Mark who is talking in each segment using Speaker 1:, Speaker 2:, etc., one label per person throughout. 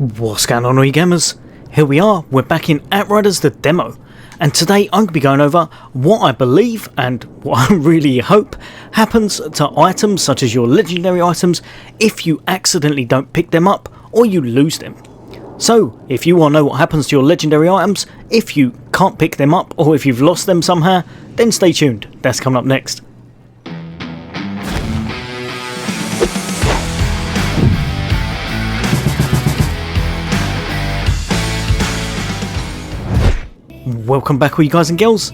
Speaker 1: What's going on, all you gamers? Here we are, we're back in Outriders the demo, and today I'm going to be going over what I believe and what I really hope happens to items such as your legendary items if you accidentally don't pick them up or you lose them. So if you want to know what happens to your legendary items if you can't pick them up or if you've lost them somehow, then stay tuned, that's coming up next. Welcome back, all you guys and girls.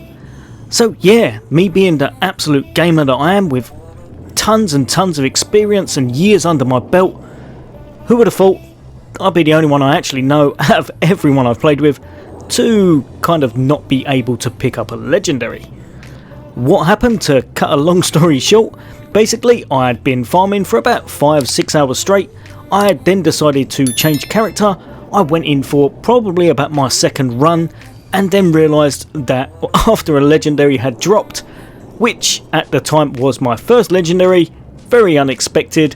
Speaker 1: So yeah, me being the absolute gamer that I am with tons and tons of experience and years under my belt, who would have thought I'd be the only one I actually know out of everyone I've played with to kind of not be able to pick up a legendary. What happened, to cut a long story short, basically I had been farming for about 5-6 hours straight. I had then decided to change character. I went in for probably about my second run, and then realised that after a legendary had dropped, which at the time was my first legendary, very unexpected,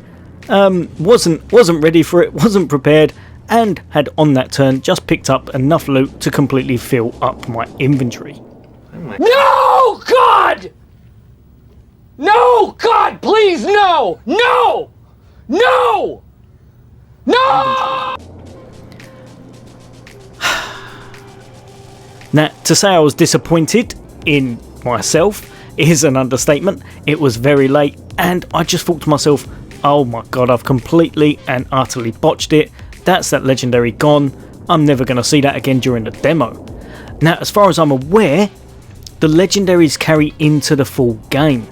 Speaker 1: wasn't ready for it, wasn't prepared, and had on that turn just picked up enough loot to completely fill up my inventory.
Speaker 2: No, God! No, God, please, no! No! No! No!
Speaker 1: Now, to say I was disappointed in myself is an understatement. It was very late and I just thought to myself, oh my god, I've completely and utterly botched it. That's that legendary gone. I'm never going to see that again during the demo. Now, as far as I'm aware, the legendaries carry into the full game.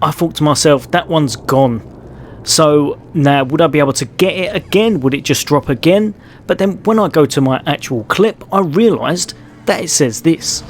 Speaker 1: I thought to myself, that one's gone. So now, would I be able to get it again? Would it just drop again? But then when I go to my actual clip, I realised that it says this.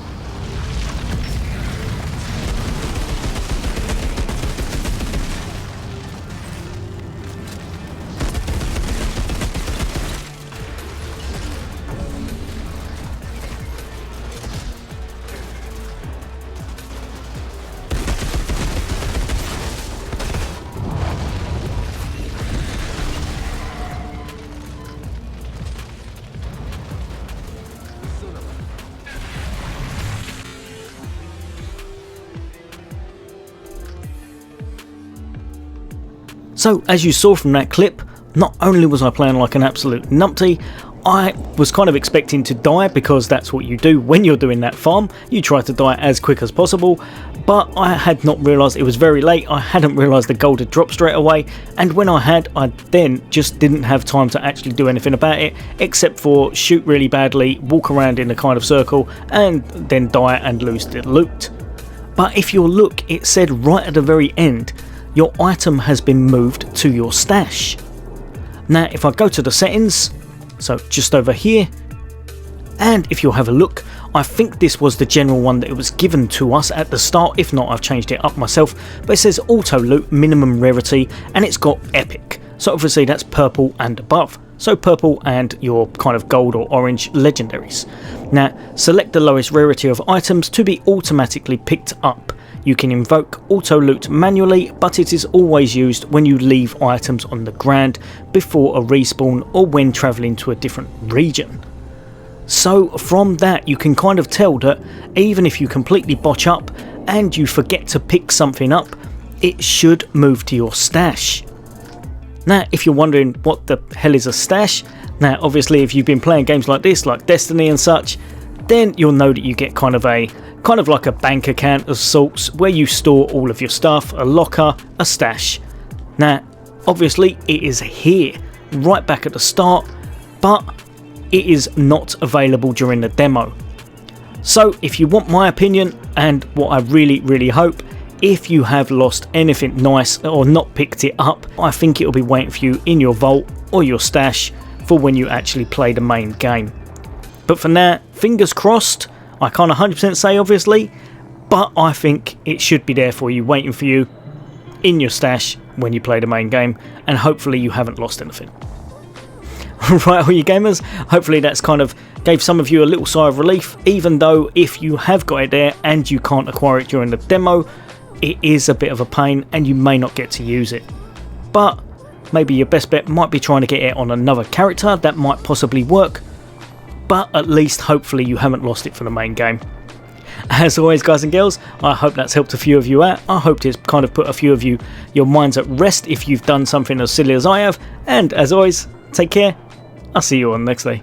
Speaker 1: So, as you saw from that clip, not only was I playing like an absolute numpty, I was kind of expecting to die, because that's what you do when you're doing that farm. You try to die as quick as possible, but I had not realised it was very late. I hadn't realised the gold had dropped straight away, and when I had, I then just didn't have time to actually do anything about it, except for shoot really badly, walk around in a kind of circle, and then die and lose the loot. But if you look, it said right at the very end, your item has been moved to your stash. Now if I go to the settings, so just over here, and if you'll have a look, I think this was the general one that it was given to us at the start. If not, I've changed it up myself, but it says auto loot minimum rarity and it's got epic, so obviously that's purple and above, so purple and your kind of gold or orange legendaries. Now select the lowest rarity of items to be automatically picked up. You can invoke auto loot manually, but it is always used when you leave items on the ground before a respawn or when travelling to a different region. So from that you can kind of tell that even if you completely botch up and you forget to pick something up, it should move to your stash. Now if you're wondering what the hell is a stash, now obviously if you've been playing games like this, like Destiny and such, then you'll know that you get kind of like a bank account of sorts where you store all of your stuff, a locker, a stash. Now obviously it is here right back at the start, but it is not available during the demo. So if you want my opinion, and what I really hope, if you have lost anything nice or not picked it up, I think it'll be waiting for you in your vault or your stash for when you actually play the main game. But for now, fingers crossed. I can't 100% say obviously, but I think it should be there for you, waiting for you in your stash when you play the main game, and hopefully you haven't lost anything. Right, all you gamers, hopefully that's kind of gave some of you a little sigh of relief, even though if you have got it there and you can't acquire it during the demo, it is a bit of a pain and you may not get to use it. But maybe your best bet might be trying to get it on another character. That might possibly work, but at least hopefully you haven't lost it for the main game. As always, guys and girls, I hope that's helped a few of you out. I hope it's kind of put a few of you, your minds at rest if you've done something as silly as I have. And as always, take care. I'll see you on the next day.